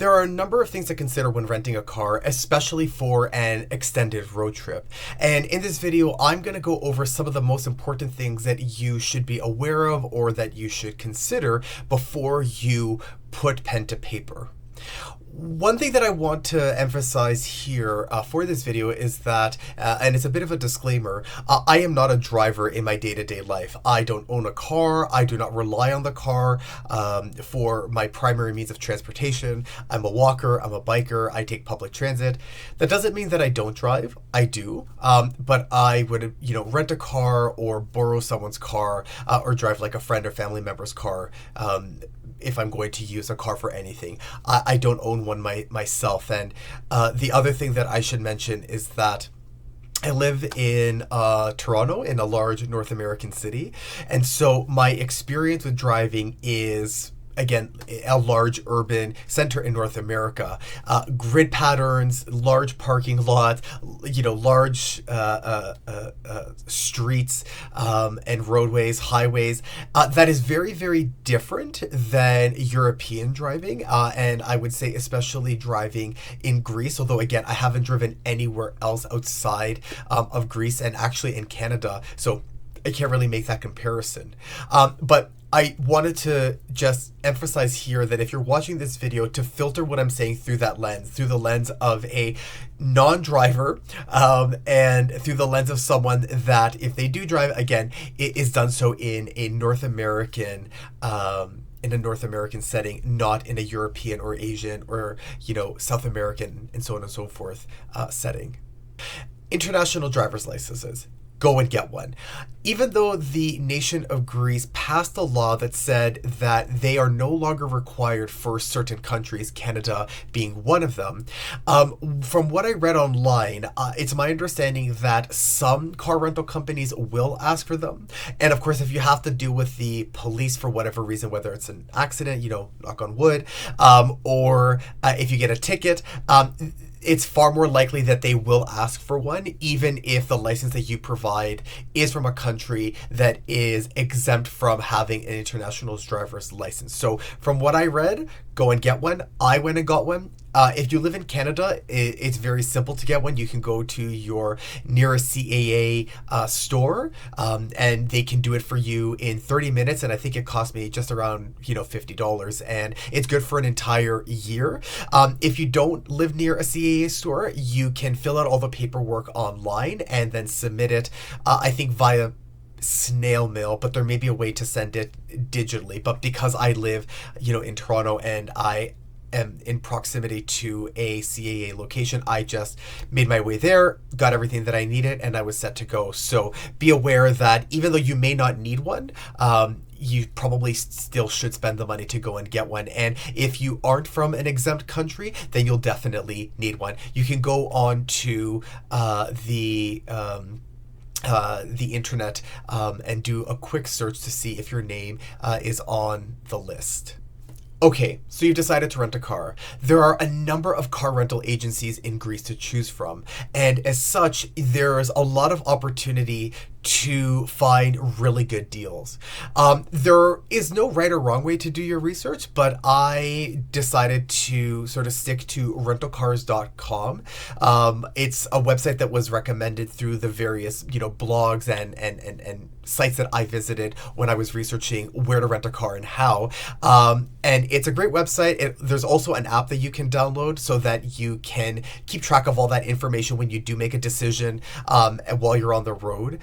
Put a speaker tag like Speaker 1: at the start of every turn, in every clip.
Speaker 1: There are a number of things to consider when renting a car, especially for an extended road trip. And in this video, I'm going to go over some of the most important things that you should be aware of or that you should consider before you put pen to paper. One thing that I want to emphasize here for this video is that, and it's a bit of a disclaimer, I am not a driver in my day-to-day life. I don't own a car. I do not rely on the car for my primary means of transportation. I'm a walker. I'm a biker. I take public transit. That doesn't mean that I don't drive. I do, but I would, rent a car or borrow someone's car or drive like a friend or family member's car. If I'm going to use a car for anything. I don't own one myself. And the other thing that I should mention is that I live in Toronto, in a large North American city. And so my experience with driving is, again, a large urban center in North America. Grid patterns, large parking lots, large streets and roadways, highways. That is very, very different than European driving. And I would say especially driving in Greece, although again, I haven't driven anywhere else outside of Greece and actually in Canada. So I can't really make that comparison. But I wanted to just emphasize here that if you're watching this video, to filter what I'm saying through that lens, through the lens of a non-driver, and through the lens of someone that, if they do drive, again, it is done so in a North American setting, not in a European or Asian or, South American and so on and so forth setting. International driver's licenses. Go and get one. Even though the nation of Greece passed a law that said that they are no longer required for certain countries, Canada being one of them, from what I read online, it's my understanding that some car rental companies will ask for them. And of course, if you have to deal with the police for whatever reason, whether it's an accident, knock on wood, or if you get a ticket, it's far more likely that they will ask for one, even if the license that you provide is from a country that is exempt from having an international driver's license. So from what I read, go and get one. I went and got one. If you live in Canada, it's very simple to get one. You can go to your nearest CAA store, and they can do it for you in 30 minutes. And I think it cost me just around, $50. And it's good for an entire year. If you don't live near a CAA store, you can fill out all the paperwork online and then submit it, I think, via snail mail, but there may be a way to send it digitally. But because I live, in Toronto and I am in proximity to a CAA location, I just made my way there, got everything that I needed, and I was set to go. So be aware that even though you may not need one, you probably still should spend the money to go and get one. And if you aren't from an exempt country, then you'll definitely need one. You can go on to the internet and do a quick search to see if your name is on the list. Okay, so you've decided to rent a car. There are a number of car rental agencies in Greece to choose from, and as such, there's a lot of opportunity to find really good deals. There is no right or wrong way to do your research, but I decided to sort of stick to rentalcars.com. It's a website that was recommended through the various, blogs and sites that I visited when I was researching where to rent a car and how. And it's a great website. There's also an app that you can download so that you can keep track of all that information when you do make a decision while you're on the road.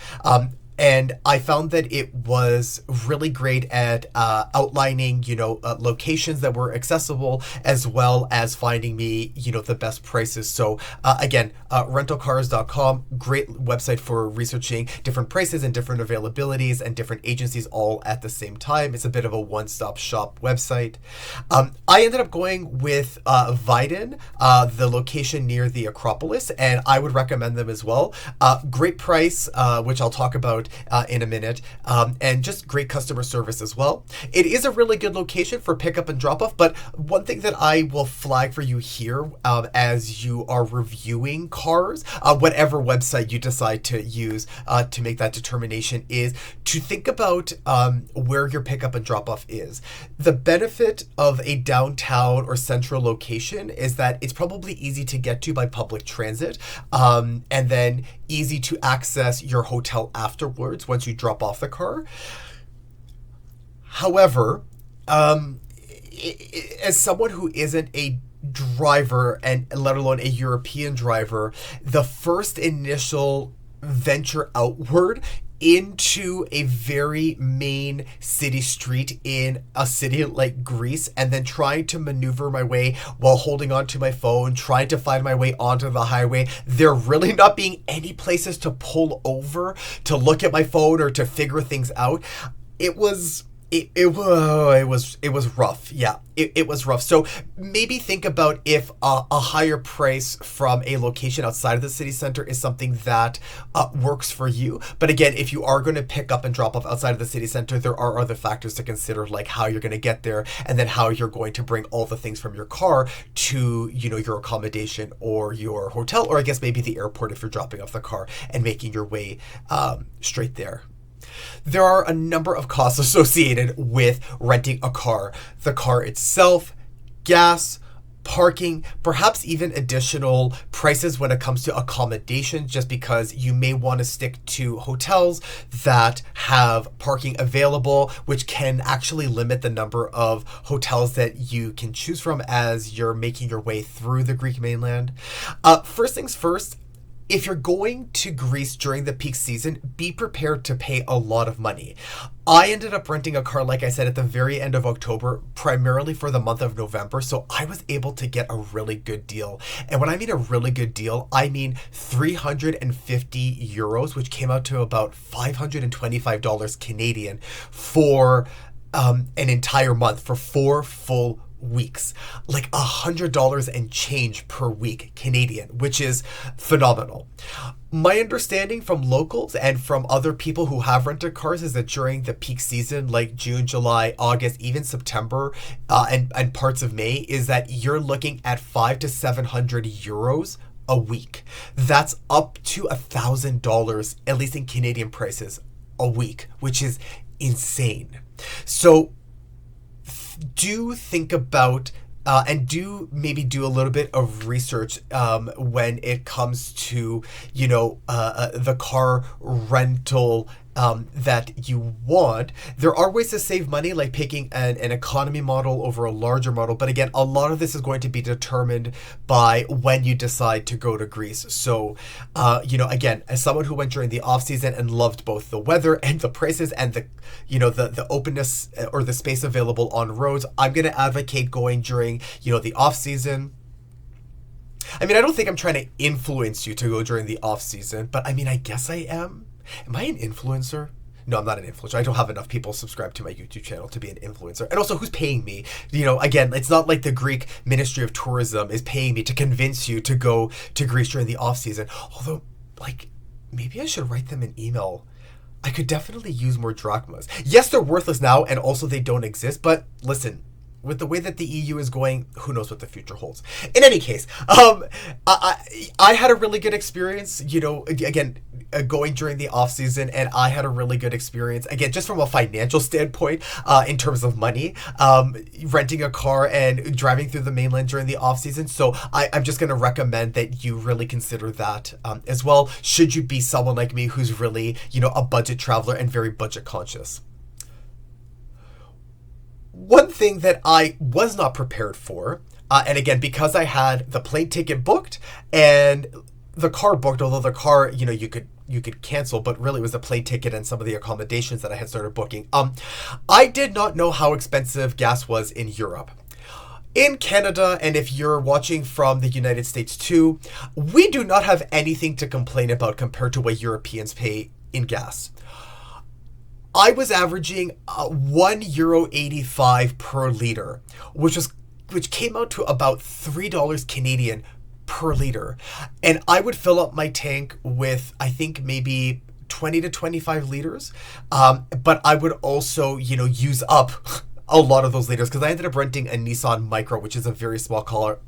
Speaker 1: And I found that it was really great at outlining, locations that were accessible, as well as finding me, the best prices. So again, rentalcars.com, great website for researching different prices and different availabilities and different agencies all at the same time. It's a bit of a one-stop shop website. I ended up going with Vidin, the location near the Acropolis, and I would recommend them as well. Great price, which I'll talk about about in a minute, and just great customer service as well. It is a really good location for pickup and drop off, but one thing that I will flag for you here as you are reviewing cars, whatever website you decide to use to make that determination, is to think about where your pickup and drop off is. The benefit of a downtown or central location is that it's probably easy to get to by public transit, and then easy to access your hotel afterwards once you drop off the car. However, as someone who isn't a driver, and let alone a European driver, the first initial venture outward into a very main city street in a city like Greece, and then trying to maneuver my way while holding onto my phone, trying to find my way onto the highway, there really not being any places to pull over to look at my phone or to figure things out, it was rough. Yeah, it was rough. So maybe think about if a higher price from a location outside of the city center is something that works for you. But again, if you are going to pick up and drop off outside of the city center, there are other factors to consider, like how you're going to get there, and then how you're going to bring all the things from your car to, your accommodation or your hotel, or I guess maybe the airport if you're dropping off the car and making your way straight there. There are a number of costs associated with renting a car. The car itself, gas, parking, perhaps even additional prices when it comes to accommodation, just because you may want to stick to hotels that have parking available, which can actually limit the number of hotels that you can choose from as you're making your way through the Greek mainland. First things first, if you're going to Greece during the peak season, be prepared to pay a lot of money. I ended up renting a car, like I said, at the very end of October, primarily for the month of November, so I was able to get a really good deal. And when I mean a really good deal, I mean 350 euros, which came out to about $525 Canadian for an entire month, for 4 full weeks, like $100 and change per week Canadian, which is phenomenal. My understanding from locals and from other people who have rented cars is that during the peak season, like June, July, August, even September, and parts of May, is that you're looking at 500 to 700 euros a week. That's up to $1,000, at least in Canadian prices, a week, which is insane. So do think about and do maybe do a little bit of research when it comes to the car rental that you want. There are ways to save money, like picking an economy model over a larger model, but again, a lot of this is going to be determined by when you decide to go to Greece. So again, as someone who went during the off season and loved both the weather and the prices and the openness or the space available on roads, I'm going to advocate going during the off season. I mean, I don't think I'm trying to influence you to go during the off season, but I mean, I guess I am. Am I an influencer? No, I'm not an influencer. I don't have enough people subscribed to my YouTube channel to be an influencer. And also, who's paying me? Again, it's not like the Greek Ministry of Tourism is paying me to convince you to go to Greece during the off season. Although, maybe I should write them an email. I could definitely use more drachmas. Yes, they're worthless now, and also they don't exist. But listen, with the way that the EU is going, who knows what the future holds. In any case, I had a really good experience, again, going during the off season, and I had a really good experience, again, just from a financial standpoint, in terms of money, renting a car and driving through the mainland during the off season. So I'm just going to recommend that you really consider that as well, should you be someone like me who's really, a budget traveler and very budget conscious. One thing that I was not prepared for, and again, because I had the plane ticket booked and the car booked, although the car, you could cancel, but really it was the plane ticket and some of the accommodations that I had started booking. I did not know how expensive gas was in Europe. In Canada, and if you're watching from the United States too, we do not have anything to complain about compared to what Europeans pay in gas. I was averaging €1.85 per liter, which came out to about $3 Canadian per liter. And I would fill up my tank with, I think, maybe 20 to 25 liters. But I would also, use up a lot of those liters because I ended up renting a Nissan Micra, which is a very small car.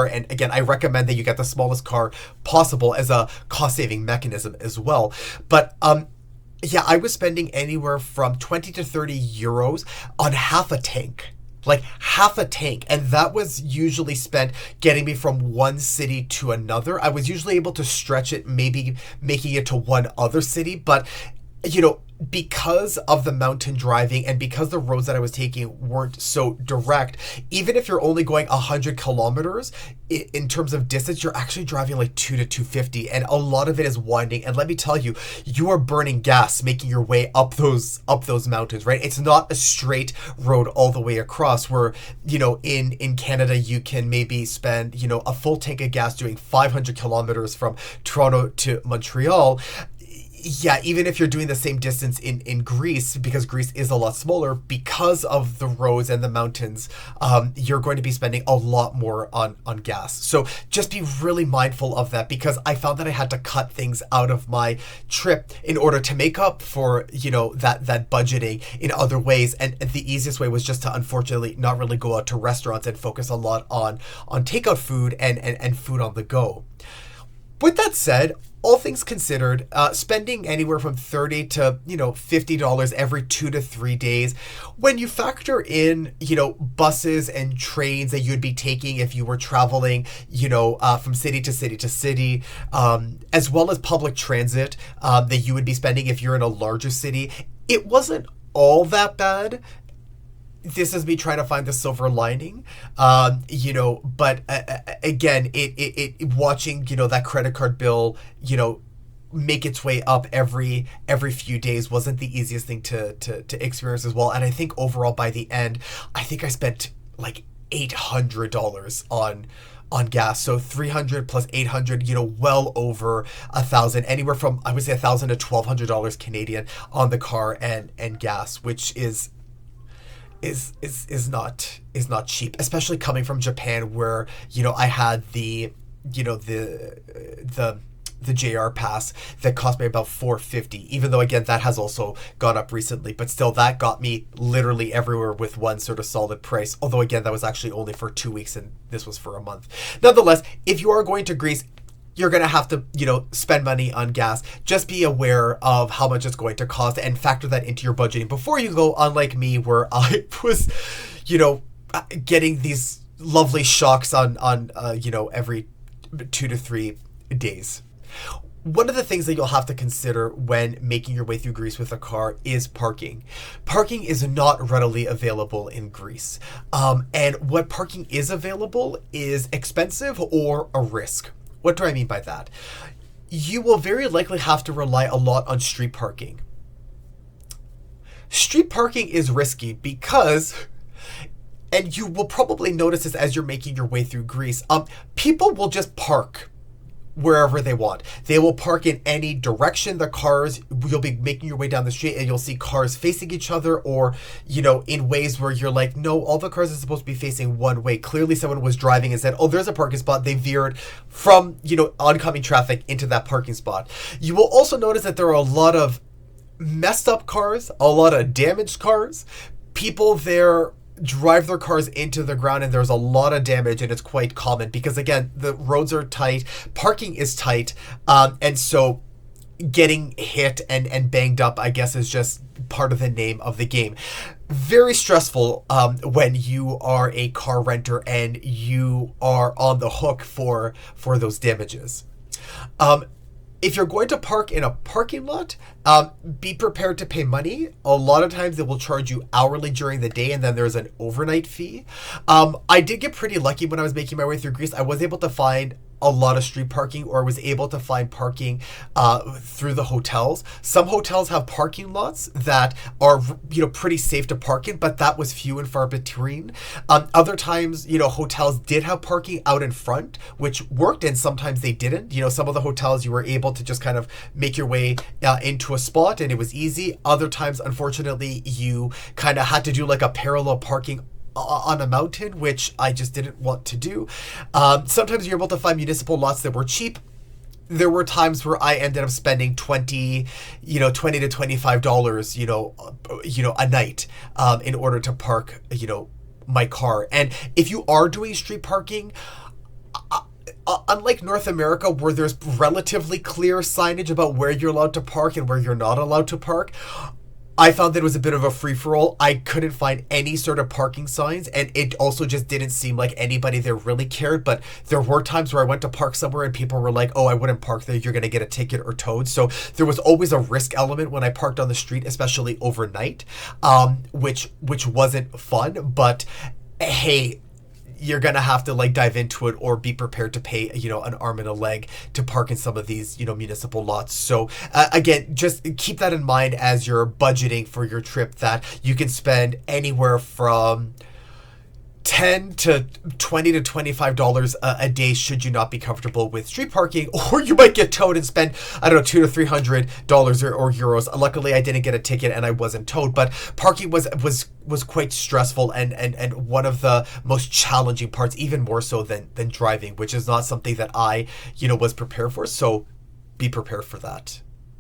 Speaker 1: And again, I recommend that you get the smallest car possible as a cost-saving mechanism as well. But yeah, I was spending anywhere from 20 to 30 euros on half a tank. Like half a tank. And that was usually spent getting me from one city to another. I was usually able to stretch it, maybe making it to one other city. But, because of the mountain driving and because the roads that I was taking weren't so direct, even if you're only going 100 kilometers in terms of distance, you're actually driving like 250, and a lot of it is winding. And let me tell you, you are burning gas making your way up those mountains, right? It's not a straight road all the way across where, in Canada, you can maybe spend, a full tank of gas doing 500 kilometers from Toronto to Montreal. Yeah, even if you're doing the same distance in Greece, because Greece is a lot smaller, because of the roads and the mountains, you're going to be spending a lot more on gas. So just be really mindful of that, because I found that I had to cut things out of my trip in order to make up for, that budgeting in other ways. And the easiest way was just to, unfortunately, not really go out to restaurants and focus a lot on takeout food and food on the go. With that said, all things considered, spending anywhere from $30 to $50 every 2 to 3 days, when you factor in buses and trains that you'd be taking if you were traveling from city to city to city, as well as public transit that you would be spending if you're in a larger city, it wasn't all that bad. This is me trying to find the silver lining, but again, it watching, that credit card bill, make its way up every few days wasn't the easiest thing to experience as well. And I think overall by the end, I think I spent like $800 on gas. So 300 plus 800, well over 1,000, anywhere from, I would say, $1,000 to $1,200 Canadian on the car and gas, which is not cheap, especially coming from Japan, where I had the JR pass that cost me about $450, even though again that has also gone up recently, but still that got me literally everywhere with one sort of solid price, although again that was actually only for 2 weeks and this was for a month. Nonetheless, if you are going to Greece, you're going to have to, spend money on gas. Just be aware of how much it's going to cost and factor that into your budgeting before you go, unlike me, where I was, getting these lovely shocks on every 2 to 3 days. One of the things that you'll have to consider when making your way through Greece with a car is parking. Parking is not readily available in Greece. And what parking is available is expensive or a risk. What do I mean by that? You will very likely have to rely a lot on street parking. Street parking is risky because, and you will probably notice this as you're making your way through Greece, people will just park wherever they want. They will park in any direction. The cars, you'll be making your way down the street and you'll see cars facing each other, or, in ways where you're like, no, all the cars are supposed to be facing one way. Clearly someone was driving and said, oh, there's a parking spot. They veered from, oncoming traffic into that parking spot. You will also notice that there are a lot of messed up cars, a lot of damaged cars. People there drive their cars into the ground and there's a lot of damage, and it's quite common because again the roads are tight, parking is tight, and so getting hit and banged up, I guess, is just part of the name of the game. Very stressful when you are a car renter and you are on the hook for those damages. If you're going to park in a parking lot, be prepared to pay money. A lot of times they will charge you hourly during the day, and then there's an overnight fee. I did get pretty lucky when I was making my way through Greece. I was able to find a lot of street parking, or was able to find parking through the hotels. Some hotels have parking lots that are pretty safe to park in, but that was few and far between. Other times, hotels did have parking out in front, which worked, and sometimes they didn't. Some of the hotels you were able to just kind of make your way into a spot and it was easy. Other times, unfortunately, you kind of had to do like a parallel parking on a mountain, which I just didn't want to do. Sometimes you're able to find municipal lots that were cheap. there were times where I ended up spending 20 to $25, a night, in order to park, my car. And if you are doing street parking, unlike North America, where there's relatively clear signage about where you're allowed to park and where you're not allowed to park, I found that it was a bit of a free-for-all. I couldn't find any sort of parking signs, and it also just didn't seem like anybody there really cared. But there were times where I went to park somewhere and people were like, oh, I wouldn't park there, you're going to get a ticket or towed. So there was always a risk element when I parked on the street, especially overnight, which wasn't fun. But hey, you're gonna have to like dive into it or be prepared to pay an arm and a leg to park in some of these municipal lots. So again, just keep that in mind as you're budgeting for your trip, that you can spend anywhere from $10 to $20 to $25 a day should you not be comfortable with street parking, or you might get towed and spend, I don't know, $200 to $300 or euros. Luckily, I didn't get a ticket and I wasn't towed, but parking was quite stressful and one of the most challenging parts, even more so than driving, which is not something that I was prepared for. So be prepared for that.